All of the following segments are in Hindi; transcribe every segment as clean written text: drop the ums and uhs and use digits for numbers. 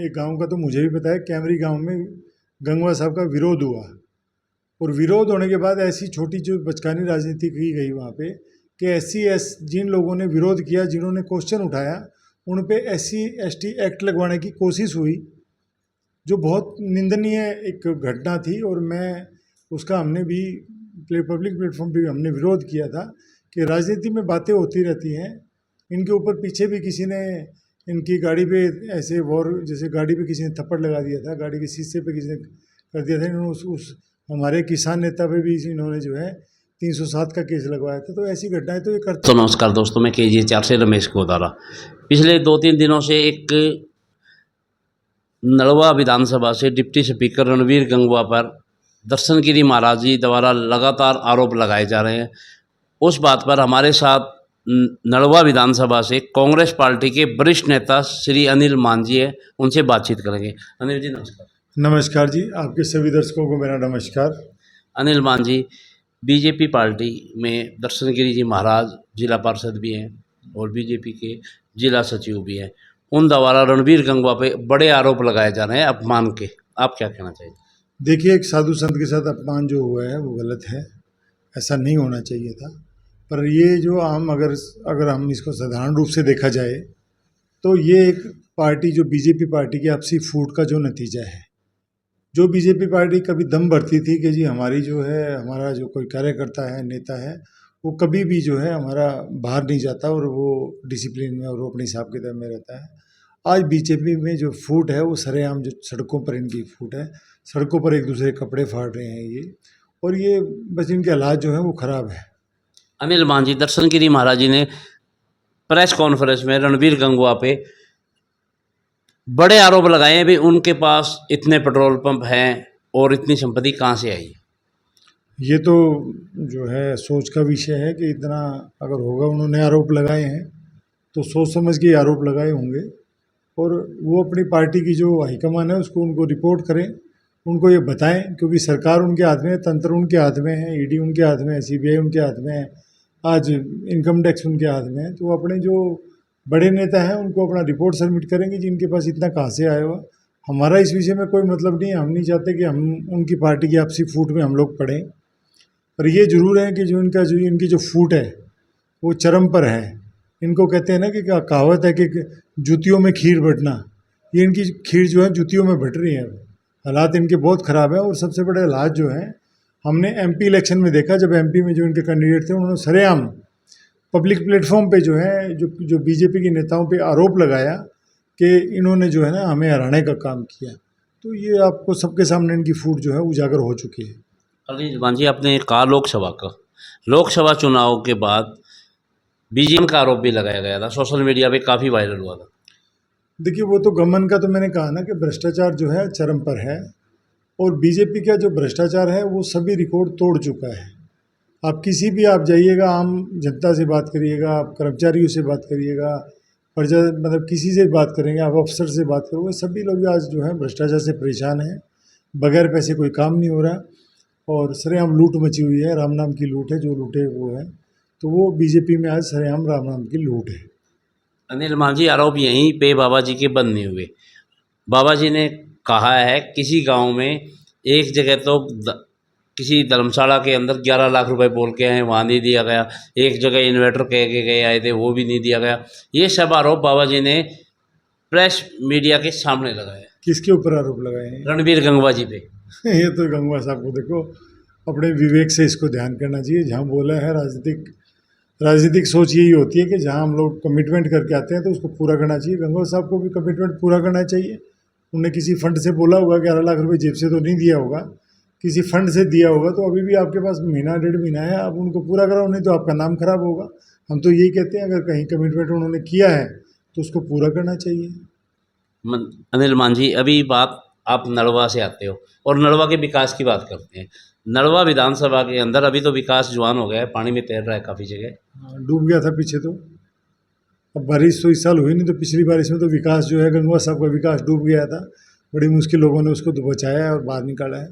एक गांव का तो मुझे भी पता है, कैमरी गांव में गंगवा साहब का विरोध हुआ, और विरोध होने के बाद ऐसी छोटी जो बचकानी राजनीति की गई वहाँ पे कि SC जिन लोगों ने विरोध किया, जिन्होंने क्वेश्चन उठाया, उन पे SC/ST एक्ट लगवाने की कोशिश हुई, जो बहुत निंदनीय एक घटना थी। और मैं उसका हमने भी पब्लिक प्लेटफॉर्म पे भी हमने विरोध किया था कि राजनीति में बातें होती रहती हैं। इनके ऊपर पीछे भी किसी ने इनकी गाड़ी पे ऐसे वॉर, जैसे गाड़ी पे किसी ने थप्पड़ लगा दिया था, गाड़ी के शीशे पे किसी ने कर दिया था। इन्होंने उस हमारे किसान नेता पे भी इन्होंने जो है 307 का केस लगवाया था। तो ऐसी घटनाएं तो ये करते। तो नमस्कार दोस्तों, मैं KG 4 से रमेश गोदारा। पिछले 2-3 दिनों से एक नलवा विधानसभा से डिप्टी स्पीकर रणवीर गंगवा पर दर्शन गिरी महाराज जी द्वारा लगातार आरोप लगाए जा रहे हैं। उस बात पर हमारे साथ नलवा विधानसभा से कांग्रेस पार्टी के वरिष्ठ नेता श्री अनिल मान जी है, उनसे बातचीत करेंगे। अनिल जी नमस्कार। नमस्कार जी, आपके सभी दर्शकों को मेरा नमस्कार। अनिल मान जी, बीजेपी पार्टी में दर्शन गिरी जी महाराज जिला पार्षद भी हैं और बीजेपी के जिला सचिव भी हैं। उन द्वारा रणवीर गंगवा पे बड़े आरोप लगाए जा रहे हैं अपमान के, आप क्या कहना चाहिए? देखिए, एक साधु संत के साथ अपमान जो हुआ है वो गलत है, ऐसा नहीं होना चाहिए था। पर ये जो अगर हम इसको साधारण रूप से देखा जाए तो ये एक पार्टी, जो बीजेपी पार्टी की आपसी फूट का जो नतीजा है। जो बीजेपी पार्टी कभी दम भरती थी कि जी हमारी जो है, हमारा जो कोई कार्यकर्ता है, नेता है, वो कभी भी जो है हमारा बाहर नहीं जाता और वो डिसिप्लिन में और वो अपने हिसाब किताब में रहता है। आज बीजेपी में जो फूट है वो सरेआम जो सड़कों पर इनकी फूट है, सड़कों पर एक दूसरे के कपड़े फाड़ रहे हैं ये, और ये बस इनके हालात जो हैं वो ख़राब है। अनिल मान जी, दर्शन गिरी महाराज जी ने प्रेस कॉन्फ्रेंस में रणवीर गंगवा पे बड़े आरोप लगाए हैं भी उनके पास इतने पेट्रोल पंप हैं और इतनी संपत्ति कहाँ से आई? ये तो जो है सोच का विषय है कि इतना अगर होगा, उन्होंने आरोप लगाए हैं तो सोच समझ के आरोप लगाए होंगे, और वो अपनी पार्टी की जो हाईकमान है उसको उनको रिपोर्ट करें, उनको ये बताएं, क्योंकि सरकार उनके हाथ में है, तंत्र उनके हाथ में है, ED उनके हाथ में है, CBI उनके हाथ में है, आज इनकम टैक्स उनके हाथ में है। तो वो अपने जो बड़े नेता हैं उनको अपना रिपोर्ट सबमिट करेंगे जिनके पास इतना कहाँ से आया हुआ। हमारा इस विषय में कोई मतलब नहीं है, हम नहीं चाहते कि हम उनकी पार्टी की आपसी फूट में हम लोग पड़ें। पर ये ज़रूर है कि जो इनकी जो फूट है वो चरम पर है। इनको कहते हैं ना कि कहावत है कि जूतियों में खीर बटना, ये इनकी खीर जो है जूतियों में बट रही है। हालात इनके बहुत ख़राब है, और सबसे बड़े हालात जो हैं हमने MP इलेक्शन में देखा, जब MP में जो इनके कैंडिडेट थे उन्होंने सरेआम पब्लिक प्लेटफॉर्म पे जो है जो बीजेपी के नेताओं पे आरोप लगाया कि इन्होंने जो है ना हमें हराने का काम किया। तो ये आपको सबके सामने इनकी फूट जो है उजागर हो चुकी है। अनिल मान जी, आपने कहा लोकसभा चुनाव के बाद BJP का आरोप भी लगाया गया था, सोशल मीडिया पे काफ़ी वायरल हुआ था। देखिए, वो तो गमन का तो मैंने कहा ना कि भ्रष्टाचार जो है चरम पर है, और बीजेपी का जो भ्रष्टाचार है वो सभी रिकॉर्ड तोड़ चुका है। आप किसी भी आप जाइएगा, आम जनता से बात करिएगा, आप कर्मचारियों से बात करिएगा, प्रजा मतलब किसी से बात करेंगे, आप अफसर से बात करोगे, सभी लोग आज जो है भ्रष्टाचार से परेशान हैं। बगैर पैसे कोई काम नहीं हो रहा, और सरेआम लूट मची हुई है, राम नाम की लूट है, जो लूटे वो है। तो वो बीजेपी में आज सरेआम राम नाम की लूट है। अनिल मान जी, आरोप यहीं पे बाबा जी के बंद नहीं हुए। बाबा जी ने कहा है किसी गांव में एक जगह तो किसी धर्मशाला के अंदर 11 लाख रुपए बोल के आए, वहाँ नहीं दिया गया। एक जगह इन्वर्टर कह के गए आए थे, वो भी नहीं दिया गया। ये सब आरोप बाबा जी ने प्रेस मीडिया के सामने लगाया। किसके ऊपर आरोप लगाए हैं? रणवीर गंगवा जी पे। ये तो गंगवा साहब को देखो, अपने विवेक से इसको ध्यान करना चाहिए। जहाँ बोला है, राजनीतिक सोच यही होती है कि जहाँ हम लोग कमिटमेंट करके आते हैं तो उसको पूरा करना चाहिए। गंगवा साहब को भी कमिटमेंट पूरा करना चाहिए। उन्होंने किसी फंड से बोला होगा, 11 लाख रुपए जेब से तो नहीं दिया होगा, किसी फंड से दिया होगा। तो अभी भी आपके पास महीना 1.5 महीना है, आप उनको पूरा कराओ, नहीं तो आपका नाम खराब होगा। हम तो यही कहते हैं, अगर कहीं कमिटमेंट उन्होंने किया है तो उसको पूरा करना चाहिए। अनिल मान जी, अभी बात आप नलवा से आते हो और नलवा के विकास की बात करते हैं। नलवा विधानसभा के अंदर अभी तो विकास जुआन हो गया है, पानी में तैर रहा है काफ़ी जगह। डूब गया था पीछे तो। अब बारिश तो इस साल हुई नहीं, तो पिछली बारिश में तो विकास जो है, गंगवा साहब का विकास डूब गया था। बड़ी मुश्किल लोगों ने उसको तो बचाया है और बाहर निकाला है।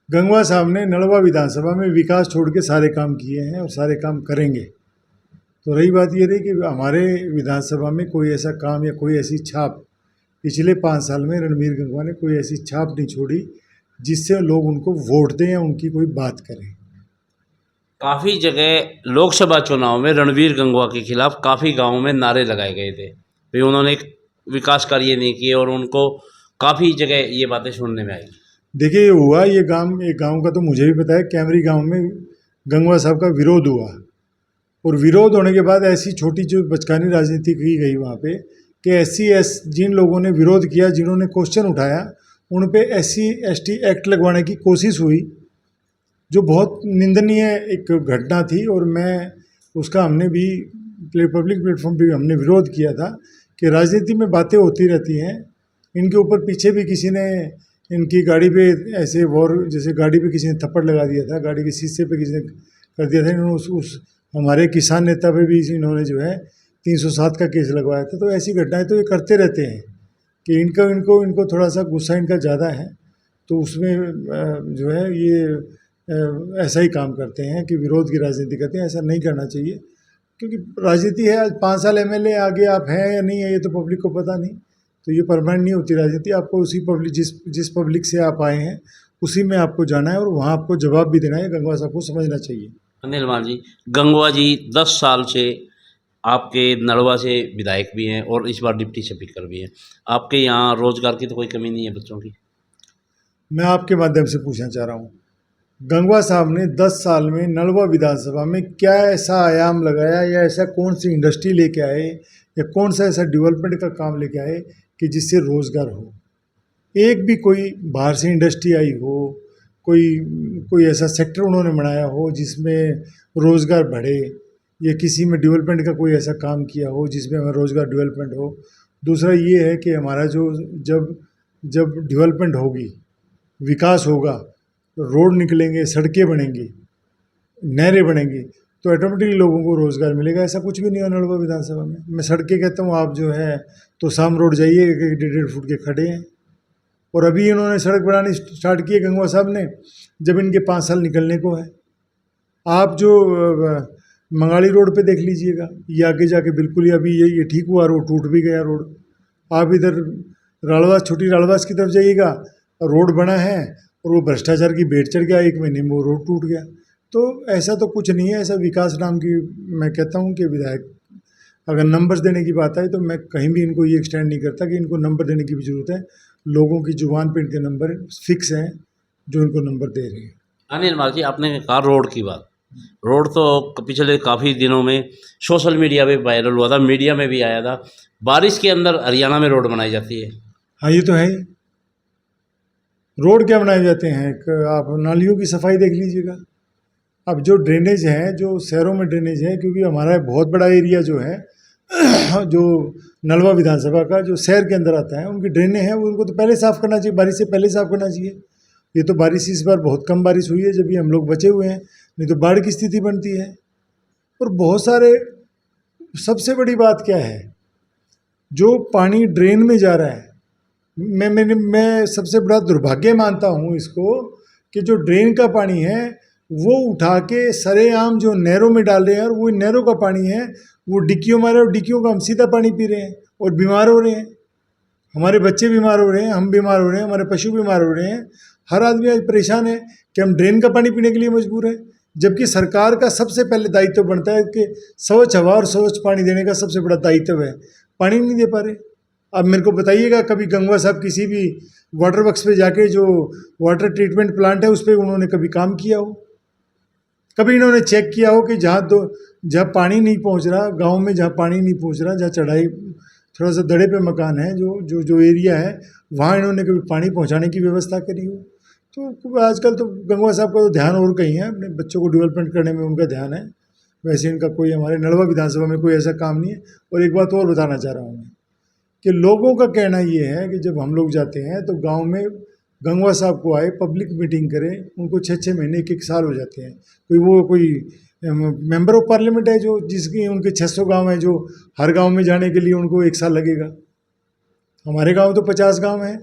गंगवा साहब ने नलवा विधानसभा में विकास छोड़ के सारे काम किए हैं और सारे काम करेंगे। तो रही बात ये रही कि हमारे विधानसभा में कोई ऐसा काम या कोई ऐसी छाप पिछले 5 साल में रणबीर गंगवा ने कोई ऐसी छाप नहीं छोड़ी जिससे लोग उनको वोट दें या उनकी कोई बात करें। काफ़ी जगह लोकसभा चुनाव में रणवीर गंगवा के खिलाफ काफ़ी गांवों में नारे लगाए गए थे, फिर उन्होंने विकास कार्य नहीं किए और उनको काफ़ी जगह ये बातें सुनने में आई। देखिए ये हुआ, ये एक गांव का तो मुझे भी पता है, कैमरी गांव में गंगवा साहब का विरोध हुआ और विरोध होने के बाद ऐसी छोटी जो बचकानी राजनीति की गई वहाँ पे कि जिन लोगों ने विरोध किया, जिन्होंने क्वेश्चन उठाया, उन पे SC/ST एक्ट लगवाने की कोशिश हुई, जो बहुत निंदनीय एक घटना थी। और हमने भी पब्लिक प्लेटफॉर्म पे भी हमने विरोध किया था कि राजनीति में बातें होती रहती हैं, इनके ऊपर पीछे भी किसी ने इनकी गाड़ी पे ऐसे जैसे गाड़ी पे किसी ने थप्पड़ लगा दिया था, गाड़ी के शीशे पे किसी ने कर दिया था, इन्होंने उस हमारे किसान नेता पे भी इन्होंने जो है 307 का केस लगवाया था। तो ऐसी घटनाएं तो ये करते रहते हैं कि इनको थोड़ा सा गुस्सा इनका ज़्यादा है, तो उसमें जो है ये ऐसा ही काम करते हैं कि विरोध की राजनीति करते हैं। ऐसा नहीं करना चाहिए, क्योंकि राजनीति है। आज 5 साल MLA आगे आप हैं या नहीं है ये तो पब्लिक को पता नहीं, तो ये परमानेंट नहीं होती राजनीति। आपको उसी पब्लिक जिस पब्लिक से आप आए हैं उसी में आपको जाना है और वहाँ आपको जवाब भी देना है। गंगवा साहब को समझना चाहिए। अनिल मान जी, गंगवा जी 10 साल से आपके नलवा से विधायक भी हैं और इस बार डिप्टी स्पीकर भी हैं। आपके यहाँ रोजगार की तो कोई कमी नहीं है बच्चों की? मैं आपके माध्यम से पूछना चाह रहा हूँ, गंगवा साहब ने 10 साल में नलवा विधानसभा में क्या ऐसा आयाम लगाया या ऐसा कौन सी इंडस्ट्री लेके आए या कौन सा ऐसा डेवलपमेंट का काम लेके आए कि जिससे रोज़गार हो? एक भी कोई बाहर से इंडस्ट्री आई हो, कोई ऐसा सेक्टर उन्होंने बनाया हो जिसमें रोज़गार बढ़े, या किसी में डेवलपमेंट का कोई ऐसा काम किया हो जिसमें हमें रोज़गार डेवलपमेंट हो? दूसरा ये है कि हमारा जब डेवलपमेंट होगी, विकास होगा, रोड निकलेंगे, सड़कें बनेंगी, नहरें बनेंगी, तो ऑटोमेटिकली लोगों को रोज़गार मिलेगा। ऐसा कुछ भी नहीं है नलवा विधानसभा में। मैं सड़कें कहता हूँ, आप जो है तो शाम रोड जाइए, 1.5 फुट के खड़े हैं। और अभी इन्होंने सड़क बनानी स्टार्ट की है गंगवा साहब ने, जब इनके 5 साल निकलने को है। आप जो मंगाड़ी रोड पे देख लीजिएगा, ये आगे जाके बिल्कुल ही अभी ये ठीक हुआ, रोड टूट भी गया रोड। आप इधर छोटी राड़वास की तरफ जाइएगा, रोड बना है और वो भ्रष्टाचार की भेंट चढ़ गया, 1 महीने में वो रोड टूट गया। तो ऐसा तो कुछ नहीं है। ऐसा विकास नाम की, मैं कहता हूँ कि विधायक अगर नंबर्स देने की बात आए तो मैं कहीं भी इनको ये एक्सटेंड नहीं करता कि इनको नंबर देने की भी ज़रूरत है। लोगों की जुबान पे इनके नंबर फिक्स हैं जो इनको नंबर दे रहे हैं। अनिल मान जी, आपने कहा रोड की बात, रोड तो पिछले काफ़ी दिनों में सोशल मीडिया पे वायरल हुआ था, मीडिया में भी आया था। बारिश के अंदर हरियाणा में रोड बनाई जाती है। हाँ, ये तो है ही। रोड क्या बनाए जाते हैं, आप नालियों की सफाई देख लीजिएगा। अब जो ड्रेनेज है, जो शहरों में ड्रेनेज है, क्योंकि हमारा बहुत बड़ा एरिया जो है जो नलवा विधानसभा का जो शहर के अंदर आता है, उनकी ड्रेनेज है, उनको तो पहले साफ़ करना चाहिए, बारिश से पहले साफ़ करना चाहिए। ये तो बारिश इस बार बहुत कम बारिश हुई है, जब भी हम लोग बचे हुए हैं, नहीं तो बाढ़ की स्थिति बनती है। और बहुत सारे, सबसे बड़ी बात क्या है, जो पानी ड्रेन में जा रहा है, मैं सबसे बड़ा दुर्भाग्य मानता हूँ इसको कि जो ड्रेन का पानी है वो उठा के सरेआम जो नहरों में डाल रहे हैं, और वो नहरों का पानी है वो डिक्कियों मारे, और डिक्कियों का हम सीधा पानी पी रहे हैं और बीमार हो रहे हैं। हमारे बच्चे बीमार हो रहे हैं, हम बीमार हो रहे हैं, हमारे पशु बीमार हो रहे हैं। हर आदमी आज परेशान है कि हम ड्रेन का पानी पीने के लिए मजबूर हैं, जबकि सरकार का सबसे पहले दायित्व बनता है कि स्वच्छ हवा और स्वच्छ पानी देने का सबसे बड़ा दायित्व है। पानी नहीं दे पा रहे। अब मेरे को बताइएगा, कभी गंगवा साहब किसी भी वाटर वर्क्स पे जाके, जो वाटर ट्रीटमेंट प्लांट है, उस पर उन्होंने कभी काम किया हो? कभी इन्होंने चेक किया हो कि जहाँ पानी नहीं पहुँच रहा, गांव में जहाँ पानी नहीं पहुँच रहा, जहाँ चढ़ाई थोड़ा सा दड़े पे मकान है, जो एरिया है, वहाँ इन्होंने कभी पानी पहुँचाने की व्यवस्था करी हो? तो आजकल तो गंगवा साहब का तो ध्यान और कहीं है, अपने बच्चों को डेवलपमेंट करने में उनका ध्यान है। वैसे इनका कोई हमारे नलवा विधानसभा में कोई ऐसा काम नहीं है। और एक बात और बताना चाह रहा हूँ मैं, कि लोगों का कहना ये है कि जब हम लोग जाते हैं तो गांव में गंगवा साहब को आए, पब्लिक मीटिंग करें, उनको 6-6 महीने 1-1 साल हो जाते हैं। कोई मेंबर ऑफ पार्लियामेंट है जो जिसकी उनके 600 गांव हैं, जो हर गांव में जाने के लिए उनको 1 साल लगेगा। हमारे गांव तो 50 गांव हैं,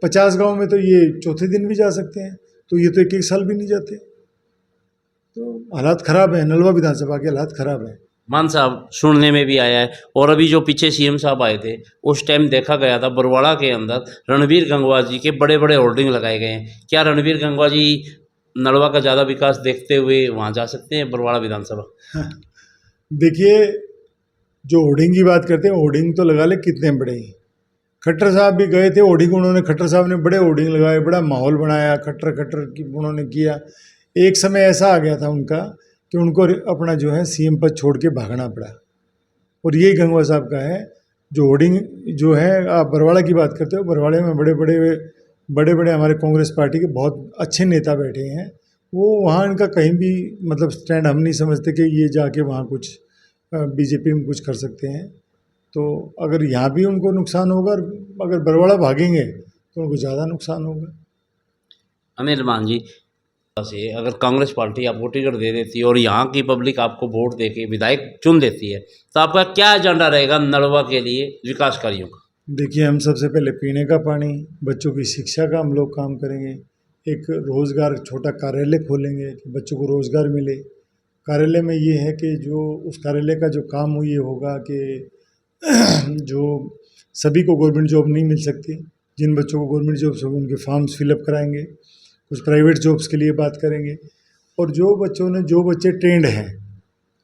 50 गांव में तो ये चौथे दिन भी जा सकते हैं, तो ये तो 1-1 साल भी नहीं जाते। तो हालात ख़राब है, नलवा विधानसभा के हालात ख़राब है। मान साहब सुनने में भी आया है, और अभी जो पीछे सीएम साहब आए थे उस टाइम देखा गया था बरवाड़ा के अंदर रणवीर गंगवा जी के बड़े बड़े होर्डिंग लगाए गए हैं। क्या रणवीर गंगवा जी नलवा का ज़्यादा विकास देखते हुए वहाँ जा सकते हैं बरवाड़ा विधानसभा? देखिए, जो होर्डिंग की बात करते हैं, होर्डिंग तो लगा ले कितने बड़े हैं। खट्टर साहब भी गए थे, होर्डिंग उन्होंने, खट्टर साहब ने बड़े होर्डिंग लगाए, बड़ा माहौल बनाया, खट्टर खट्टर की उन्होंने किया। एक समय ऐसा आ गया था उनका कि उनको अपना जो है सीएम पद छोड़ के भागना पड़ा, और यही गंगवा साहब का है। जो होर्डिंग जो है, आप बरवाड़ा की बात करते हो, बरवाड़े में बड़े बड़े हमारे कांग्रेस पार्टी के बहुत अच्छे नेता बैठे हैं। वो वहाँ इनका कहीं भी मतलब स्टैंड हम नहीं समझते कि ये जाके वहाँ कुछ बीजेपी में कुछ कर सकते हैं। तो अगर यहाँ भी उनको नुकसान होगा, और अगर बरवाड़ा भागेंगे तो उनको ज़्यादा नुकसान होगा। अनिल मान जी से अगर कांग्रेस पार्टी आपको टिकट दे देती है और यहाँ की पब्लिक आपको वोट दे के विधायक चुन देती है, तो आपका क्या एजेंडा रहेगा नलवा के लिए विकास कार्यों का? देखिए, हम सबसे पहले पीने का पानी, बच्चों की शिक्षा का हम लोग काम करेंगे। एक रोज़गार, छोटा कार्यालय खोलेंगे कि बच्चों को रोज़गार मिले। कार्यालय में ये है कि जो उस कार्यालय का जो काम हो, ये होगा कि जो सभी को गवर्नमेंट जॉब नहीं मिल सकती, जिन बच्चों को गवर्नमेंट जॉब्स होंगे उनके फॉर्म्स फिलअप कराएंगे। कुछ प्राइवेट जॉब्स के लिए बात करेंगे, और जो बच्चे ट्रेंड हैं,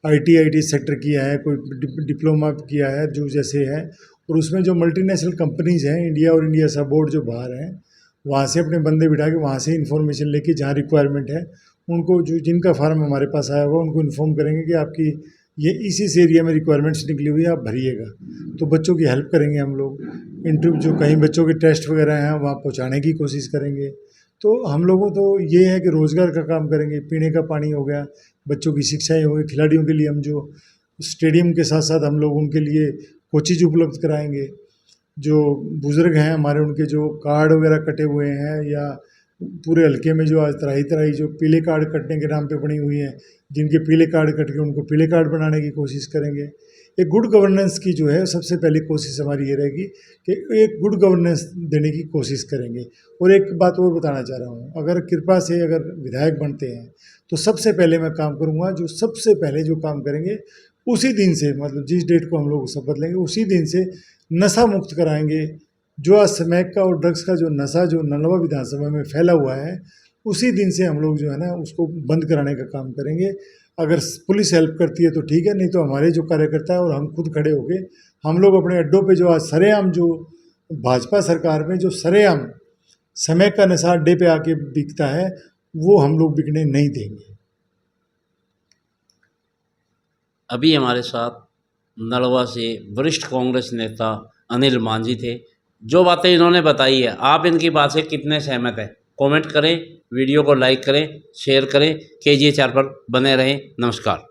आईटी सेक्टर किया है, कोई डिप्लोमा किया है, जो जैसे है, और उसमें जो मल्टीनेशनल कंपनीज़ हैं इंडिया और इंडिया सब बोर्ड जो बाहर हैं, वहाँ से अपने बंदे बिठा के वहाँ से इन्फॉर्मेशन लेके जहाँ रिक्वायरमेंट है उनको, जो जिनका फार्म हमारे पास आया हुआ उनको इन्फॉर्म करेंगे कि आपकी ये इस एरिया में रिक्वायरमेंट्स निकली हुई है, आप भरिएगा। तो बच्चों की हेल्प करेंगे हम लोग। इंटरव्यू जो कहीं बच्चों के टेस्ट वगैरह हैं वहाँ पहुँचाने की कोशिश करेंगे। तो हम लोगों तो ये है कि रोज़गार का काम करेंगे, पीने का पानी हो गया, बच्चों की शिक्षाएँ हो गई, खिलाड़ियों के लिए हम जो स्टेडियम के साथ साथ हम लोग उनके लिए कोचिज उपलब्ध कराएंगे। जो बुज़ुर्ग हैं हमारे, उनके जो कार्ड वगैरह कटे हुए हैं, या पूरे हल्के में जो आज तराई तराई जो पीले कार्ड कटने के नाम पे बनी हुई हैं, जिनके पीले कार्ड कट के उनको पीले कार्ड बनाने की कोशिश करेंगे। एक गुड गवर्नेंस की जो है सबसे पहली कोशिश हमारी ये रहेगी कि एक गुड गवर्नेंस देने की कोशिश करेंगे। और एक बात और बताना चाह रहा हूँ, अगर कृपा से अगर विधायक बनते हैं तो सबसे पहले मैं काम करूँगा, जो सबसे पहले जो काम करेंगे उसी दिन से, मतलब जिस डेट को हम लोग शपथ लेंगे उसी दिन से नशा मुक्त कराएंगे। जो आज स्मैक का और ड्रग्स का जो नशा जो नलवा विधानसभा में फैला हुआ है, उसी दिन से हम लोग जो है ना उसको बंद कराने का काम करेंगे। अगर पुलिस हेल्प करती है तो ठीक है, नहीं तो हमारे जो कार्यकर्ता है और हम खुद खड़े होके हम लोग अपने अड्डों पे जो आज सरेआम जो भाजपा सरकार में जो सरेआम समय का नशा अड्डे पे आके बिकता है, वो हम लोग बिकने नहीं देंगे। अभी हमारे साथ नलवा से वरिष्ठ कांग्रेस नेता अनिल मांझी थे। जो बातें इन्होंने बताई है, आप इनकी बात से कितने सहमत हैं? कमेंट करें, वीडियो को लाइक करें, शेयर करें। KGA 4 पर बने रहें। नमस्कार।